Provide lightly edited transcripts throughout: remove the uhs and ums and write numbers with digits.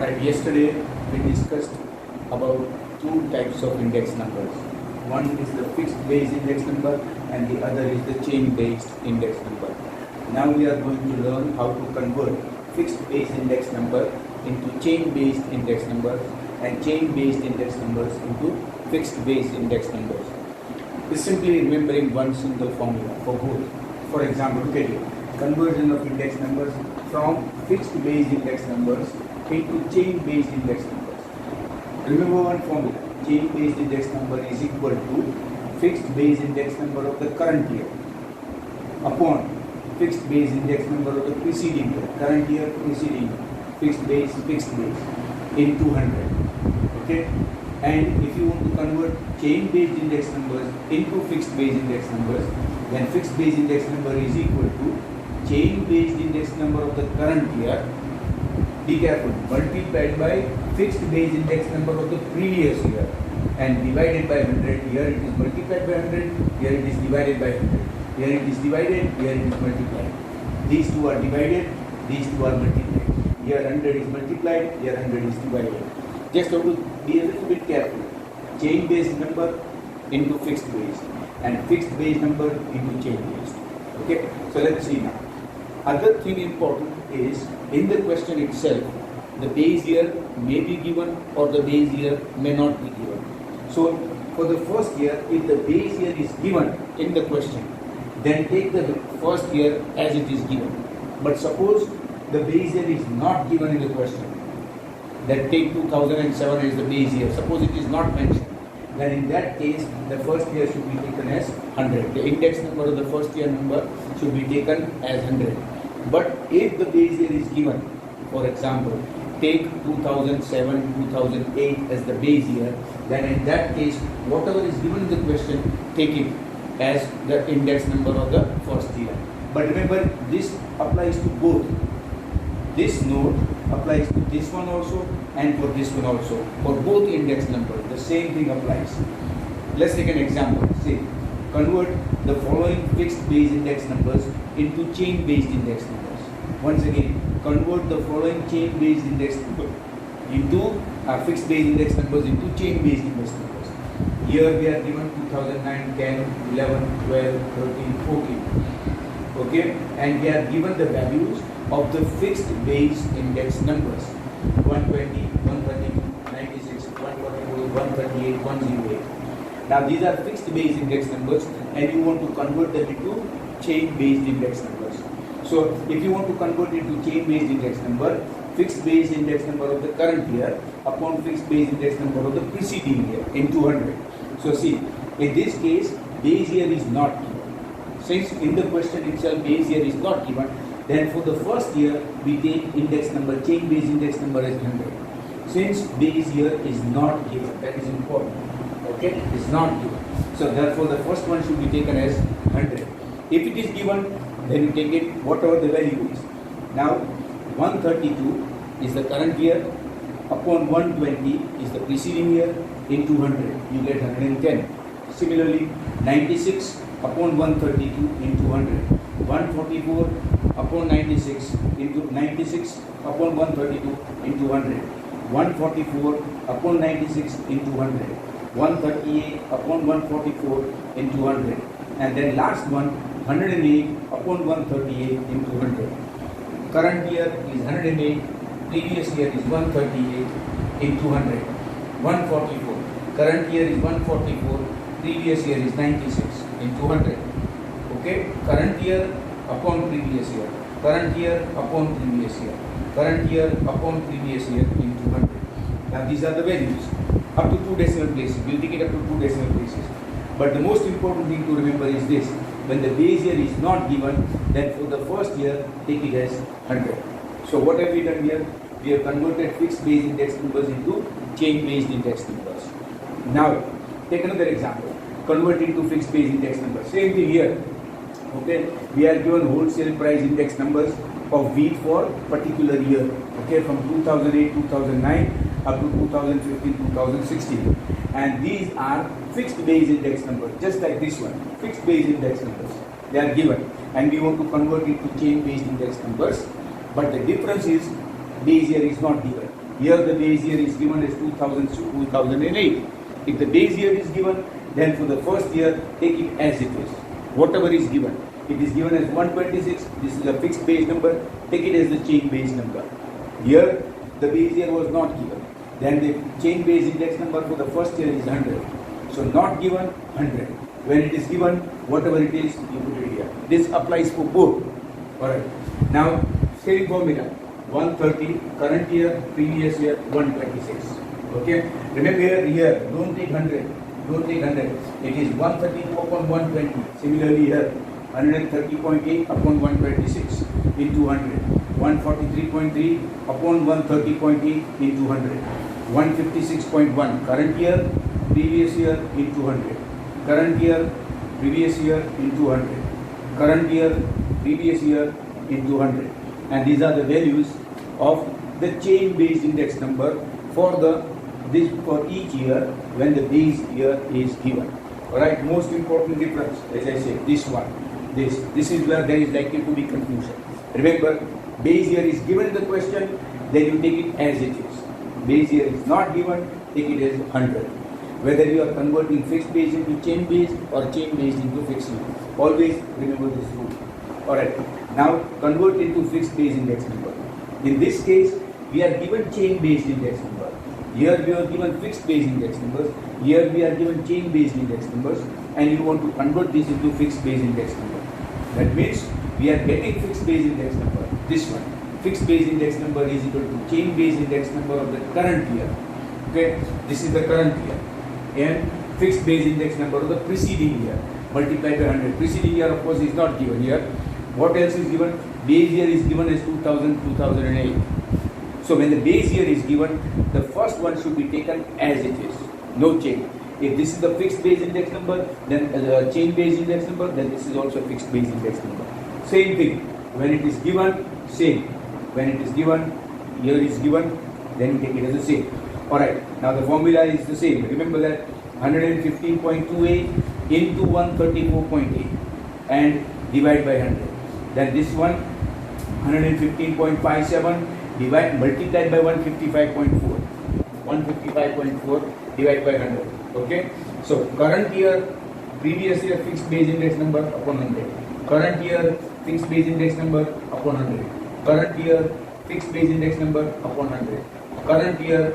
Alright, yesterday we discussed about two types of index numbers. One is the fixed base index number and the other is the chain based index number. Now we are going to learn how to convert fixed base index number into chain based index numbers and chain based index numbers into fixed base index numbers. It's simply remembering one single formula for both. For example, look at it. Conversion of index numbers from fixed base index numbers into chain based index numbers. Remember one formula. Chain based index number is equal to fixed base index number of the current year upon fixed base index number of the preceding year. Current year, preceding year. Fixed base in 200. Okay? And if you want to convert chain based index numbers into fixed base index numbers, then fixed base index number is equal to chain based index number of the current year, be careful, multiplied by fixed base index number of the previous year and divided by 100. Here it is multiplied by 100, here it is divided by 100. Here it is divided, here it is multiplied. These two are divided, these two are multiplied. Here 100 is multiplied, here 100 is divided. Just have to be a little bit careful. Chain based number into fixed base and fixed base number into chain based. Okay, so let's see now. Other thing important is in the question itself, the base year may be given or the base year may not be given. So for the first year, if the base year is given in the question, then take the first year as it is given. But suppose the base year is not given in the question, then take 2007 as the base year. Suppose it is not mentioned, then in that case the first year should be taken as 100. The index number of the first year number should be taken as 100. But if the base year is given, for example, take 2007, 2008 as the base year, then in that case whatever is given in the question, take it as the index number of the first year. But remember, this applies to both. This note applies to this one also and for this one also. For both index numbers, the same thing applies. Let's take an example. Say, convert the following fixed base index numbers into chain based index numbers. Once again, convert the following chain based index number into fixed base index numbers into chain based index numbers. Here we are given 2009, 10, 11, 12, 13, 14. Okay, and we are given the values of the fixed base index numbers 120, 132, 96, 144, 138, 108. Now these are fixed base index numbers and you want to convert them into chain based index numbers. So if you want to convert it to chain based index number, fixed base index number of the current year upon fixed base index number of the preceding year in 200. So see, in this case base year is not given. Since in the question itself base year is not given, then for the first year we take index number, chain based index number as 100. Since base year is not given, that is important. Okay, it's not given. So therefore the first one should be taken as 100. If it is given, then you take it whatever the value is. Now 132 is the current year upon 120 is the preceding year in 200. You get 110. Similarly 96 upon 132 into 100. 144 upon 96 into 96 upon 132 into 100. 144 upon 96 into 100. 138 upon 144 into 100. And then last one 108 upon 138 into 100. Current year is 108, previous year is 138 into 100. 144. Current year is 144, previous year is 96 into 100. Okay, current year upon previous year, current year upon previous year, current year upon previous year into 100. Now these are the values up to 2 decimal places. We'll take it up to 2 decimal places. But the most important thing to remember is this: when the base year is not given, then for the first year take it as 100. So what have we done here? We have converted fixed base index numbers into chain based index numbers. Now take another example. Convert into fixed base index numbers. Same thing here. Okay, we are given wholesale price index numbers of wheat for particular year. Okay, from 2008, 2009 up to 2015, 2016, and these are fixed base index numbers, just like this one. Fixed base index numbers. They are given, and we want to convert it to chain based index numbers. But the difference is base year is not given. Here the base year is given as 2000 to 2008. If the base year is given, then for the first year, take it as it is. Whatever is given. It is given as 126, this is a fixed base number, take it as the chain base number. Here, the base year was not given. Then the chain base index number for the first year is 100. So not given, 100. When it is given, whatever it is, you put it here. This applies for both. Alright. Now, scaling formula. 130, current year, previous year, 126. Okay? Remember here, don't take 100. Don't take 100. It is 132 upon 120. Similarly here, 130.8 upon 126 into 100. 143.3 upon 130.8 into 100. 156.1 current year, previous year into 100. Current year, previous year into 100. Current year, previous year into 100. And these are the values of the chain based index number for each year when the base year is given. Alright, most important difference, as I said, this one. This is where there is likely to be confusion. Remember, base year is given in the question, then you take it as it is. Base year is not given, take it as 100. Whether you are converting fixed base into chain base or chain base into fixed base. Always remember this rule. Alright, now convert into fixed base index number. In this case, we are given chain based index number. Here we are given fixed base index numbers. Here we are given chain based index numbers, and you want to convert this into fixed base index number. That means we are getting fixed base index number. This one, fixed base index number is equal to chain base index number of the current year. Okay, this is the current year, and fixed base index number of the preceding year multiplied by 100. Preceding year, of course, is not given here. What else is given? Base year is given as 2000, 2008. So when the base year is given, the first one should be taken as it is, no change. If this is the fixed base index number, then the chain base index number, then this is also fixed base index number. Same thing. When it is given, same. When it is given, year is given, then you take it as the same. Alright, now the formula is the same. Remember that 115.28 into 134.8 and divide by 100. Then this one, 115.57 multiplied by 155.4. 155.4 divided by 100. Okay? So current year, previous year fixed base index number upon 100. Current year fixed base index number upon 100. Current year fixed base index number upon 100. Current year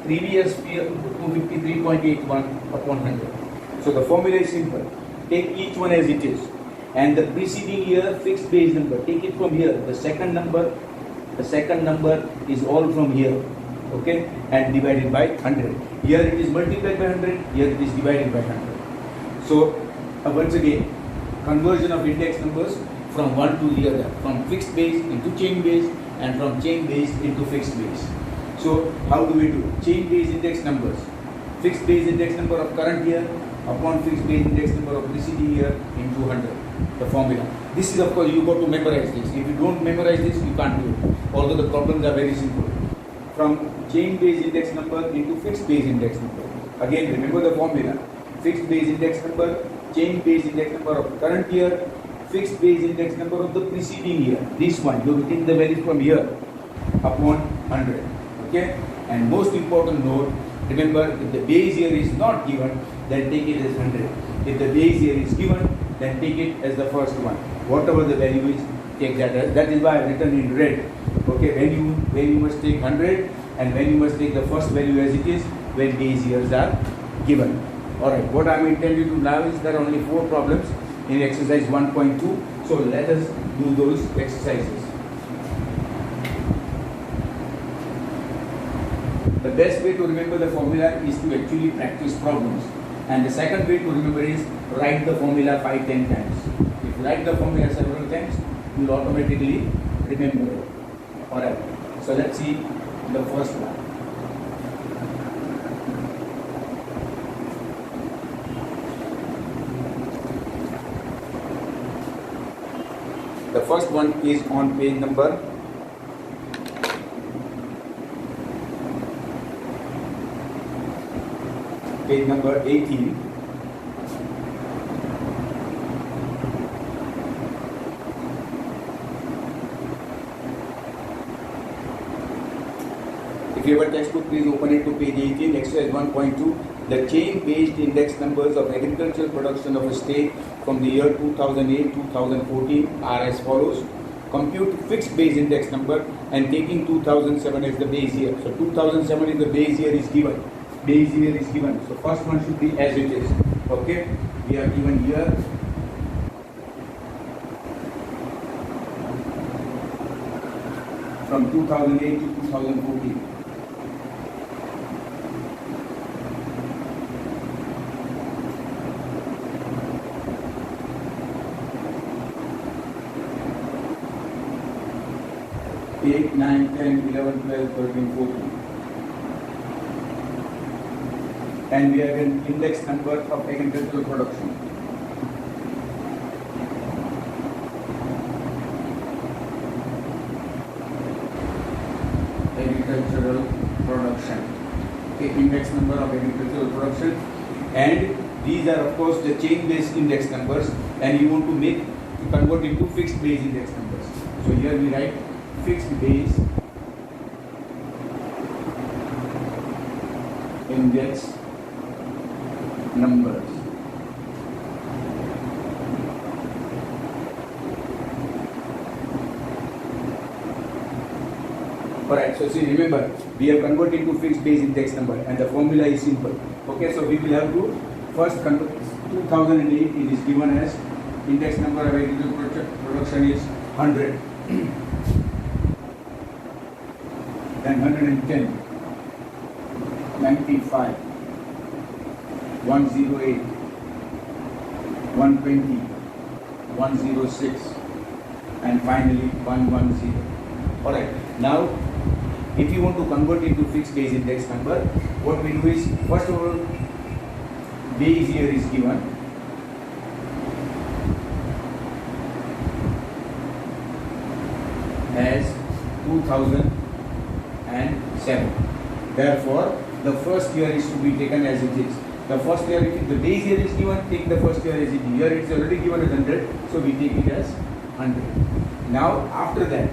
previous year 253.81 upon 100. So the formula is simple. Take each one as it is. And the preceding year fixed base number, take it from here. The second number is all from here. Okay, and divided by 100. Here it is multiplied by 100, here it is divided by 100. So once again, conversion of index numbers from one to the other, from fixed base into chain base and from chain base into fixed base. So how do we do? Chain base index numbers, fixed base index number of current year upon fixed base index number of preceding year into 100. The formula. This is, of course, you got to memorize this. If you don't memorize this, you can't do it. Although the problems are very simple. From chain base index number into fixed base index number. Again, remember the formula. Fixed base index number, chain base index number of current year, fixed base index number of the preceding year. This one, you will take the value from here upon 100. Okay? And most important note, remember, if the base year is not given, then take it as 100. If the base year is given, then take it as the first one. Whatever the value is, take that as. That is why I have written in red. Okay, when you must take 100 and when you must take the first value as it is when base years are given. Alright, what I am intending to now is there are only 4 problems in exercise 1.2. So let us do those exercises. The best way to remember the formula is to actually practice problems. And the second way to remember is write the formula 5-10 times. If you write the formula several times, you will automatically remember it. Alright, so let's see the first one. The first one is on page number 18. If you have a textbook, please open it to page 18, exercise 1.2. The chain-based index numbers of agricultural production of a state from the year 2008-2014 are as follows. Compute fixed base index number and taking 2007 as the base year. So 2007 is the base year is given. Base year is given. So first one should be as it is. Okay. We are given here. From 2008 to 2014. Eight, 9, 10, 11, 12, 13, 14. And we have an index number of agricultural production. Agricultural production. Okay, index number of agricultural production. And these are of course the chain-based index numbers, and you want to convert into fixed base index numbers. So here we write fixed base index numbers. Alright, so see, remember, we have converted to fixed base index number and the formula is simple. Okay, so we will have to first convert 2008, it is given as index number of agricultural production is 100. Then 110, 95, 108, 120, 106, and finally 110. Alright, now if you want to convert into fixed base index number, what we do is, first of all, base year is given. As 2007. Therefore, the first year is to be taken as it is. The first year, if the base year is given, take the first year as it is. Here it is already given as 100, so we take it as 100. Now, after that,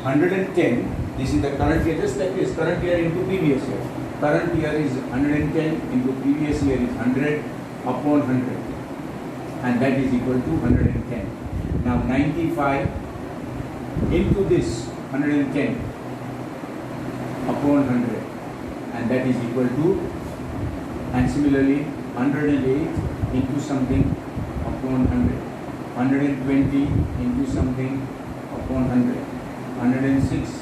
110, this is the current year, just like this, current year into previous year. Current year is 110 into previous year is 100 upon 100. And that is equal to 110. Now, 95 into this 110 upon 100, and that is equal to, and similarly 108 into something upon 100, 120 into something upon 100, 106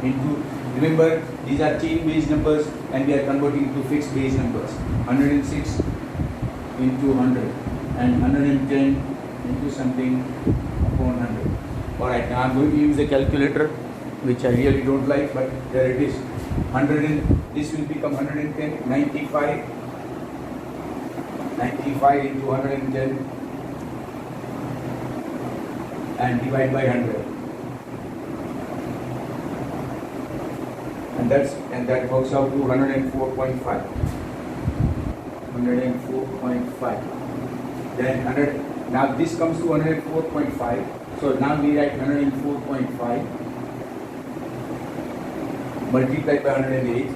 into, remember these are chain based numbers and we are converting to fixed base numbers, 106 into 100 and 110 into something upon 100. Alright, now I am going to use a calculator which I really don't like, but there it is. 100 and this will become 110, 95 into 110 and divide by 100. And that works out to 104.5. 104.5. Then 100. Now this comes to 104.5. So now we write 104.5 multiplied by 108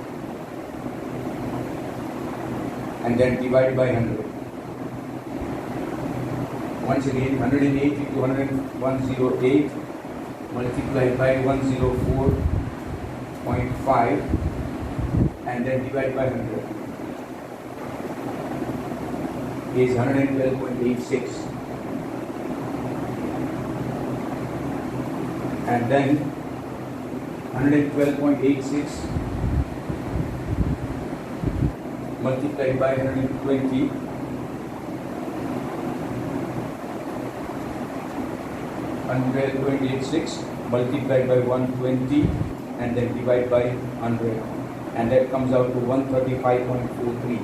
and then divide by 100. Once again 108 into 108 multiplied by 104.5 and then divide by 100 is 112.86. And then 112.86 multiplied by 120 112.86 multiplied by 120 and then divide by 100, and that comes out to 135.43.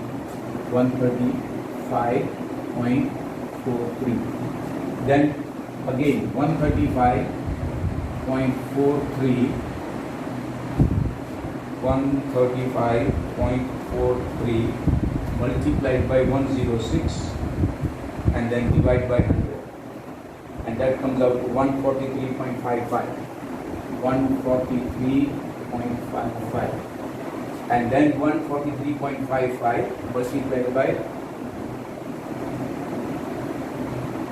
135.43. Then again 135.43 multiplied by 106 and then divide by 100, and that comes out to 143.55. 143.55. and then 143.55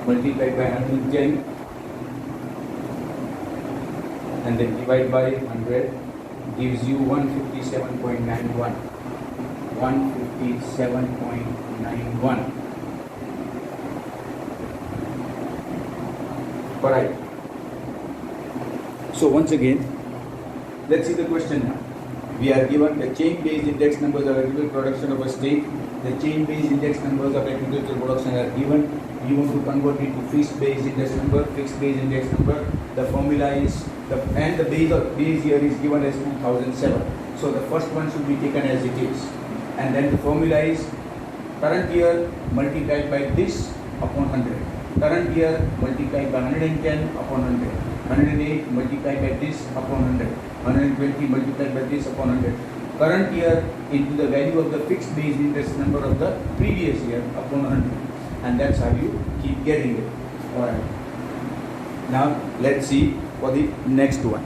multiplied by 110, and then divide by 100 gives you 157.91. 157.91. Alright. So once again, let's see the question now. We are given the chain-based index numbers of agricultural production of a state. The chain-based index numbers of agricultural production are given. We want to convert it to fixed-based index number. Fixed-based index number. The formula is the base year is given as 2007. So the first one should be taken as it is, and then the formula is current year multiplied by this upon 100. Current year multiplied by 110 upon 100. 108 multiplied by this upon 100. 120 multiplied by this upon 100. Current year into the value of the fixed base index number of the previous year upon 100. And that's how you keep getting it. Alright. Now let's see for the next one.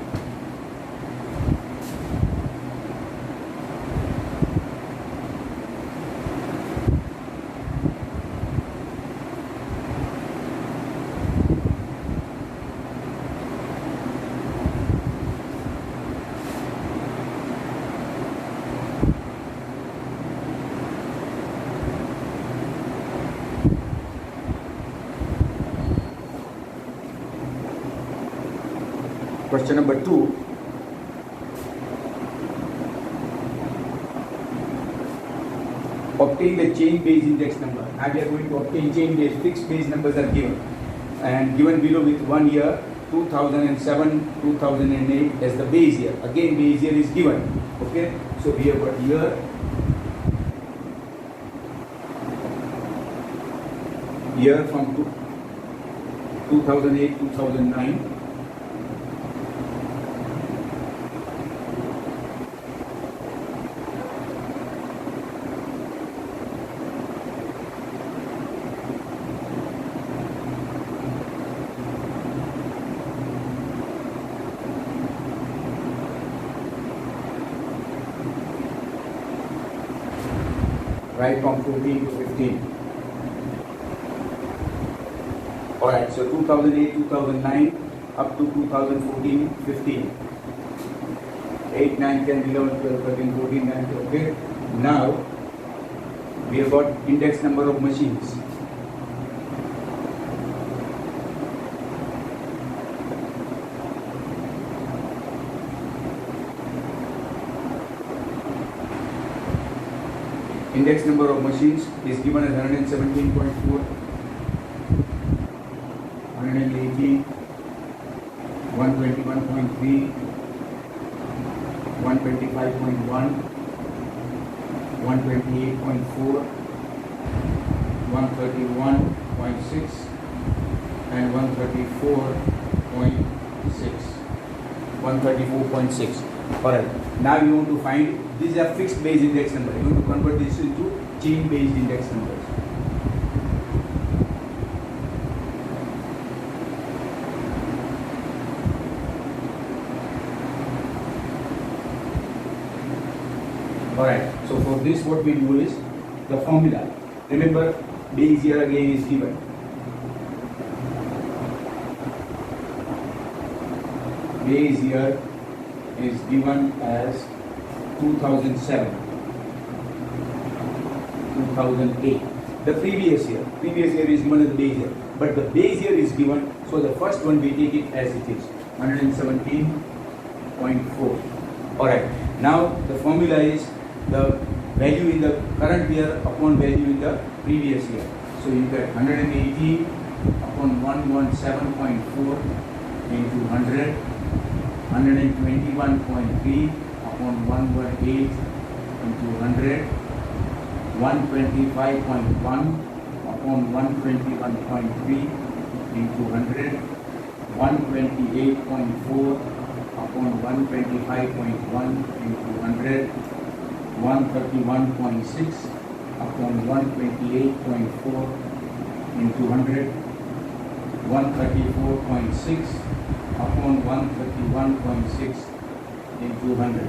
Question number 2. Obtain the chain-based index number. Now we are going to obtain chain-based, fixed-based numbers are given, and given below with 1 year, 2007, 2008 as the base year. Again, base year is given. Okay, so we have got year from 2008, 2009. Right from 14 to 15. Alright, so 2008, 2009 up to 2014, 15. 8, 9, 10, 11, 12, 13, 14, 19. Okay. Now we have got index number of machines. Index number of machines is given as 117.4, 118, 121.3, 125.1, 128.4, 131.6, and 134.6. 134.6. Alright, now you want to find, these are fixed base index number. You want to convert this into chain based index numbers. Alright, so for this what we do is the formula. Remember, base year again is given. Base year is given as 2007, 2008. The previous year is given as the base year, but the base year is given, so the first one we take it as it is, 117.4. Alright, now the formula is the value in the current year upon value in the previous year. So you get 180 upon 117.4 into 100, 121.3 upon 118 into 100, 125.1 upon 121.3 into 100, 128.4 upon 125.1 into 100, 131.6 upon 128.4 into 100, 134.6 upon 131.6 into 100.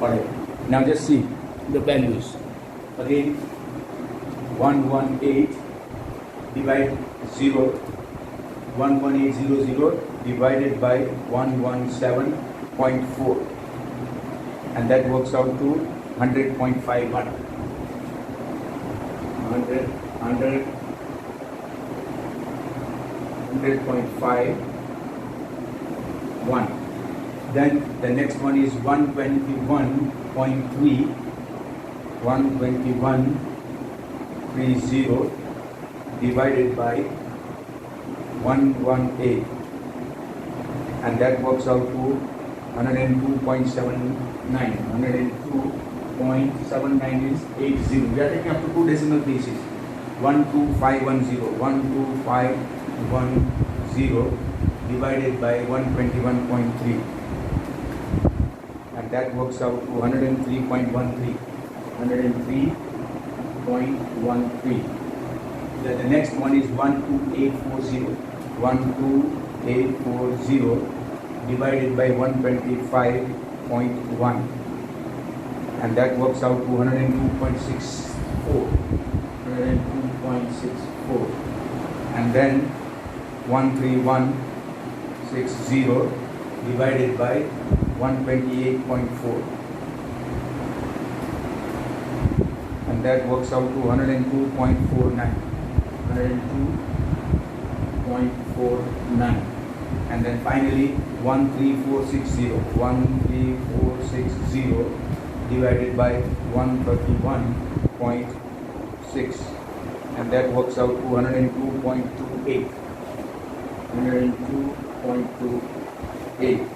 Alright, now just see the values. Again, 118 divide 0, 11800 divided by 117.4, and that works out to 100.51. 100.51. Then the next one is 121.3, 121.30 divided by 118, and that works out to 102.79. 102.79 is 80. We are taking up to 2 decimal places. 12510, 12510 divided by 121.3, and that works out to 103.13. 103.13. Then the next one is 12840. 12840 divided by 125.1, and that works out to 102.64. 102.64. And then 13160 divided by 128.4, and that works out to 102.49. 102.49. And then finally 13460. 13460 divided by 131.6, and that works out to 102.28. 102.28.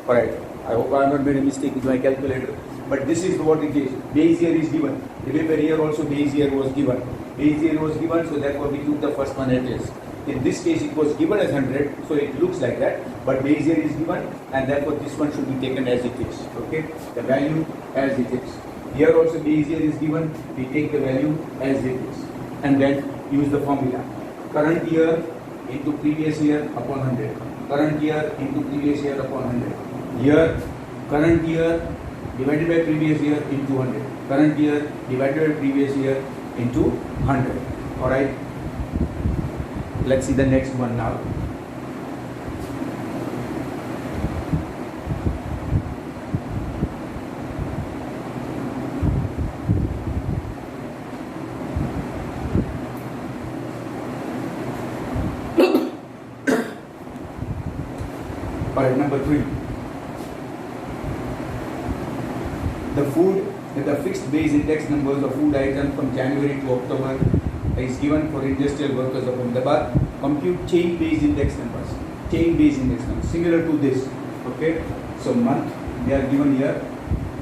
Alright, I hope I have not made a mistake with my calculator, but this is what it is. Base year is given. Remember, here also base year was given. Base year was given, so therefore we took the first one as is. In this case it was given as 100, so it looks like that, but base year is given, and therefore this one should be taken as it is. Okay, the value as it is. Here also base year is given, we take the value as it is, and then use the formula. Current year into previous year upon 100. Current year into previous year upon 100. Year, current year divided by previous year into 100. Current year divided by previous year into 100. Alright. Let's see the next one now. Alright, number 3. The fixed base index numbers of food items from January to October is given for industrial workers of Ahmedabad. Compute chain base index numbers. Chain base index numbers similar to this. Okay. So month they are given here.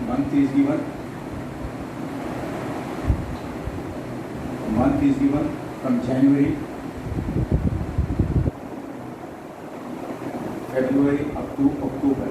Month is given. Month is given from January, February up to October.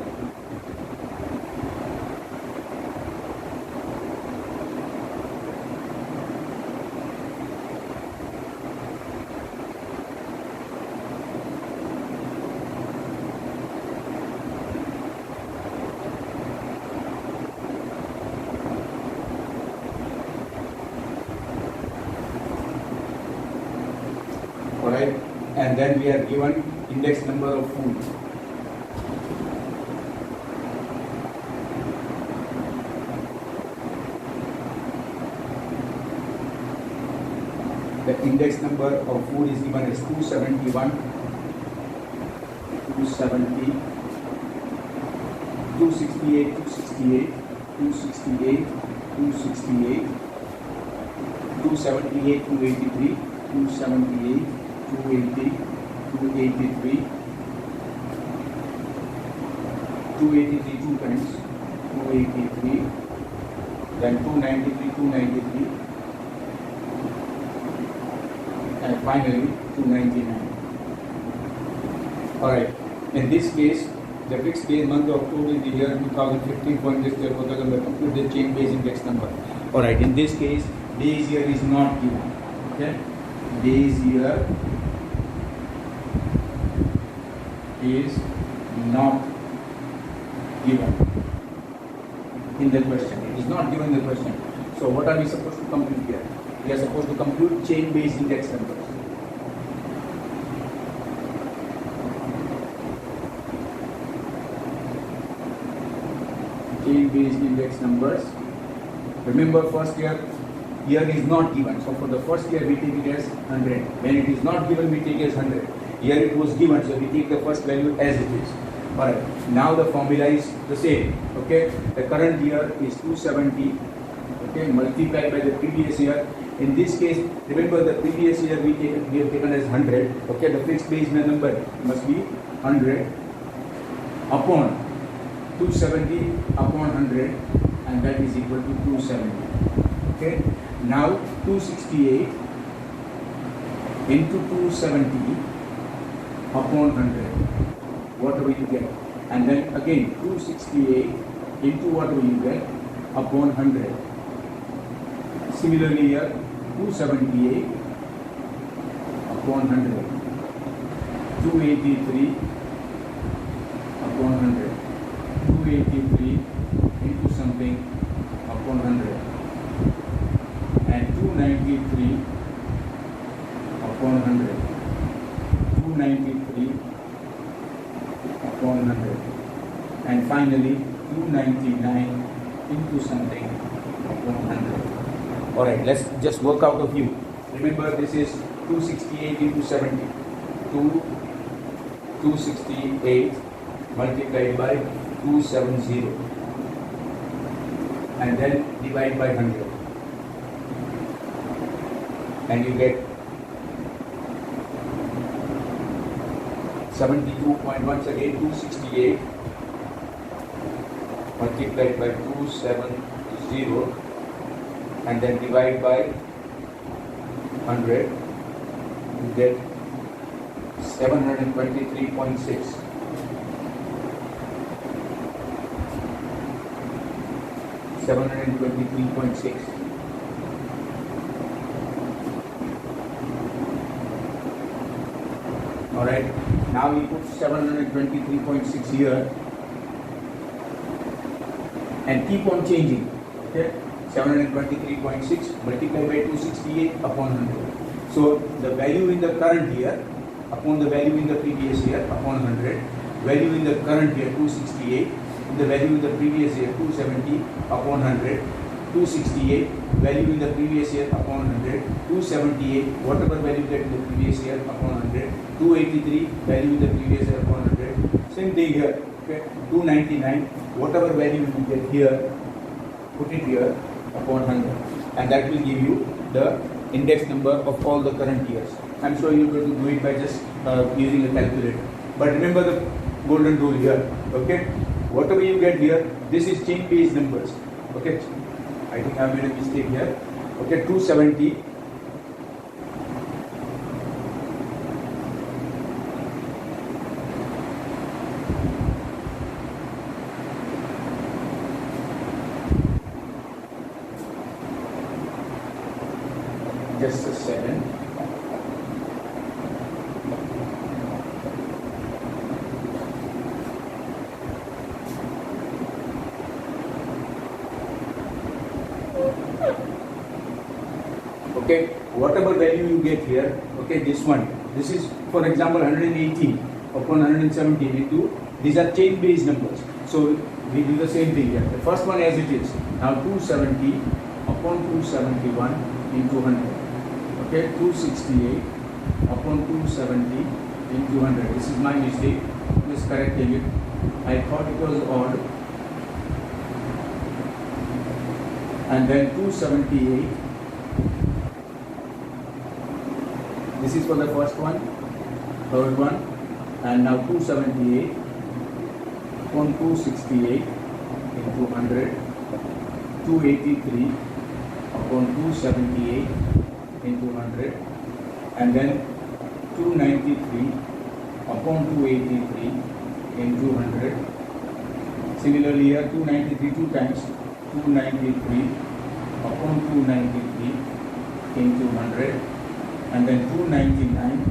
Alright, and then we are given index number of food. The index number of food is given as 271, 270, 268, 268, 268, 268, 278, 283, 278, 280, 283, 283 two times, 283, then 293, 293, and finally 299. Alright, in this case, the fixed base month of October is the year 2015 for industrial workers and compute the chain base index number. Alright, in this case, base year is not given. Okay, base year is not given. in the question. It is not given in the question. So what are we supposed to compute here? We are supposed to compute chain-based index numbers. Chain-based index numbers. Remember, first year is not given. So for the first year we take it as 100. When it is not given, we take it as 100. Here it was given, so we take the first value as it is. Alright, now the formula is the same. Okay, the current year is 270. Okay, multiplied by the previous year. In this case, remember the previous year we have taken as 100. Okay, the fixed base number must be 100 upon 270 upon 100, and that is equal to 270. Okay, now 268 into 270 upon 100, what will you get? And then again 268 into what will you get upon 100. Similarly here 278 upon 100, 283 upon 100, 283 into something upon 100, and 293 upon 100, 293 upon 100, and finally 299 into something upon 100. Alright, let's just work out a few. Remember, this is 268 into 70. 268 multiplied by 270, and then divide by 100, and you get 72. Once again 268 multiplied by 270, and then divide by 100, you get 723.6. 723.6. Alright, now we put 723.6 here and keep on changing. Okay, 723.6 multiplied by 268 upon 100. So the value in the current year upon the value in the previous year upon 100, value in the current year 268, the value in the previous year 270 upon 100, 268, value in the previous year upon 100, 278, whatever value get in the previous year upon 100, 283, value in the previous year upon 100, same thing here, okay, 299, whatever value you get here, put it here upon 100, and that will give you the index number of all the current years. I'm sure you're going to do it by just using a calculator. But remember the golden rule here, okay? Whatever you get here, this is chain-based numbers, okay? I think I made a mistake here. Okay, 270. Just a second. Okay, whatever value you get here, okay, this one, this is for example 118 upon 117 into, these are chain based numbers, so we do the same thing here. The first one as it is, now 270 upon 271 into 100, okay, 268 upon 270 into 100. This is my mistake, just correcting it. I thought it was odd, and then 278. This is for the first one, third one, and now 278 upon 268 into 100, 283 upon 278 into 100, and then 293 upon 283 into 100. Similarly here 293 two times, 293 upon 293 into 100. And then 299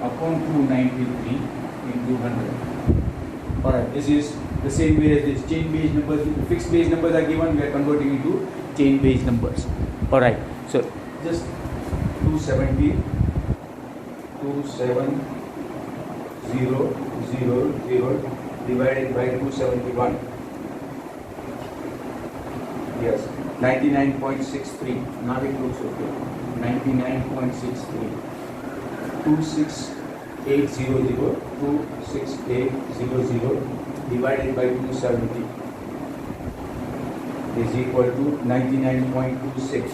upon 293 into 100. Alright, this is the same way as this. Chain base numbers, fixed base numbers are given, we are converting into chain base numbers. Alright, so just 270 divided by 271. Yes, 99.63. Now it looks okay. 99.63. 26800 divided by 270 is equal to 99.26.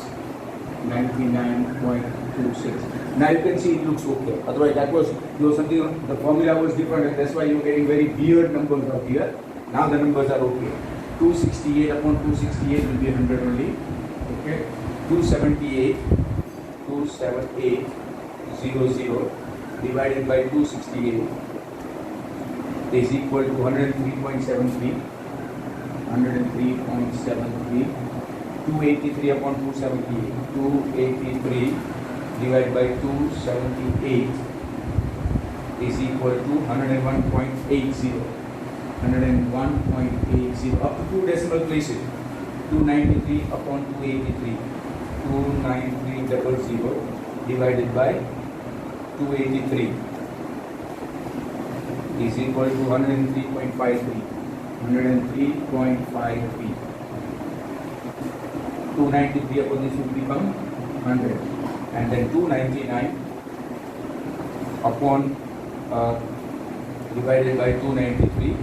99.26. Now you can see it looks okay. Otherwise that was, something, the formula was different, and that's why you're getting very weird numbers out here. Now the numbers are okay. 268 upon 268 will be 100 only. Okay. 278 divided by 268 is equal to 103.73. 103.73. 283 upon 278. 283 divided by 278 is equal to 101.80. 101.80 up to 2 decimal places. 293 upon 283. 29300 divided by 283 is equal to 103.53. 103.53. 293 upon this will become 100, and then 299 upon divided by 293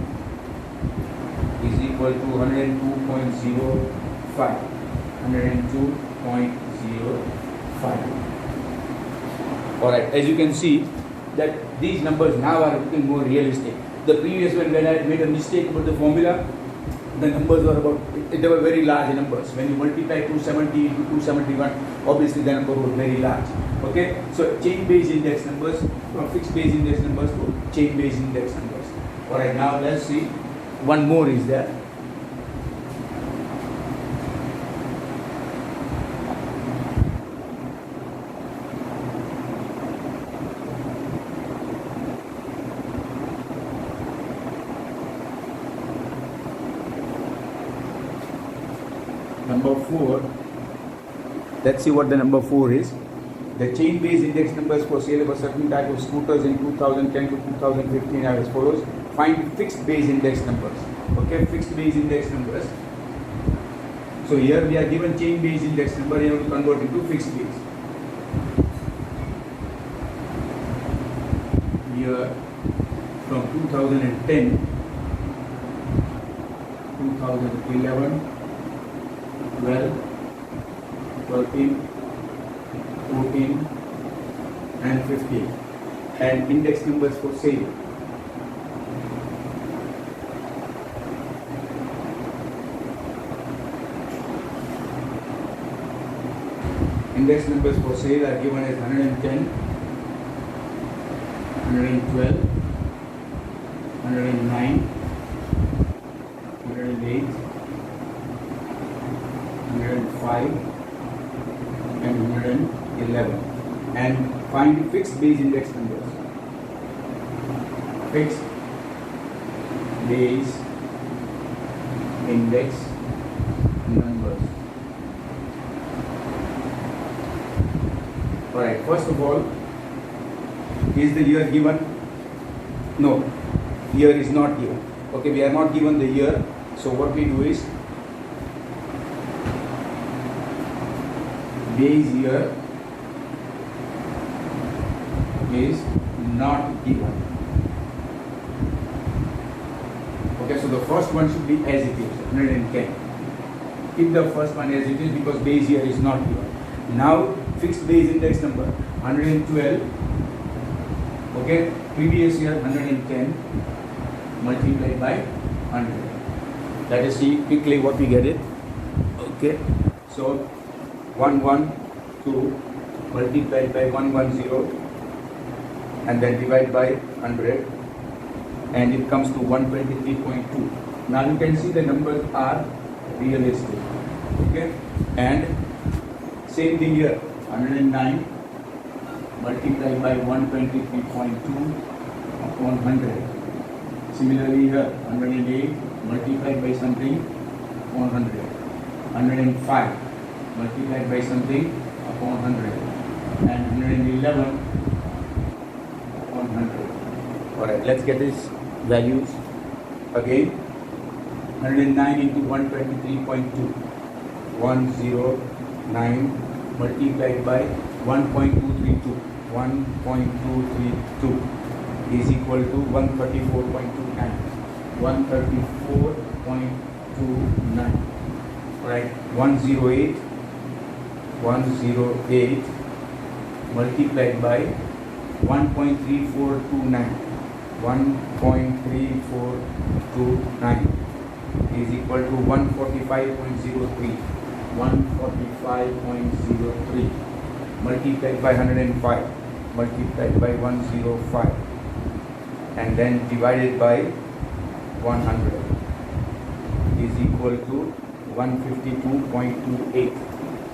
is equal to 102.05. 102.05. Alright, as you can see that these numbers now are looking more realistic. The previous one, when I had made a mistake about the formula, the numbers were they were very large numbers. When you multiply 270 into 271, obviously the number was very large. Okay, so chain base index numbers from fixed base index numbers to chain base index numbers. Alright, now let's see, one more is there. Number 4, let's see what the number 4 is. The chain base index numbers for sale of a certain type of scooters in 2010 to 2015 are as follows. Find fixed base index numbers. Okay, fixed base index numbers. So here we are given chain base index number, you have to convert into fixed base. Here from 2010, 2011, 12, 13, 14 and 15, and index numbers for sale. Index numbers for sale are given as 110, 112, 109, 108, 105 and 111, and find fixed base index numbers. Fixed base index numbers. Alright, first of all, is the year given? No, year is not given. Okay, we are not given the year, so what we do is base year is not given. Okay, so the first one should be as it is, 110. Keep the first one as it is because base year is not given. Now fixed base index number 112. Okay, previous year 110 multiplied by 100. Let us see quickly what we get it. Okay, so 112 multiplied by 110 and then divide by 100, and it comes to 123.2. Now you can see the numbers are realistic. Okay, and same thing here, 109 multiplied by 123.2 upon 100. Similarly here, 108 multiplied by something upon 100. 105 multiplied by something upon 100. And 111 upon 100. Alright, let's get these values again. 109 into 123.2. 109 multiplied by 1.232. 1.232 is equal to 134.29. 134.29. Right. 108 multiplied by 1.3429. 1.3429 is equal to 145.03. 145.03 multiplied by 105 multiplied by 105 and then divided by 100 is equal to 152.28.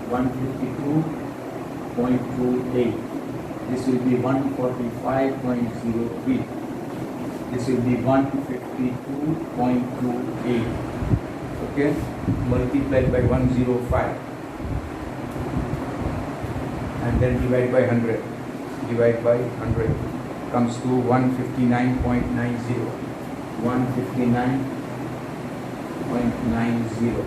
152.28. This will be 145.03. This will be 152.28. Okay, multiplied by 105 and then divide by 100. Divide by 100 comes to 159.90. 159.90.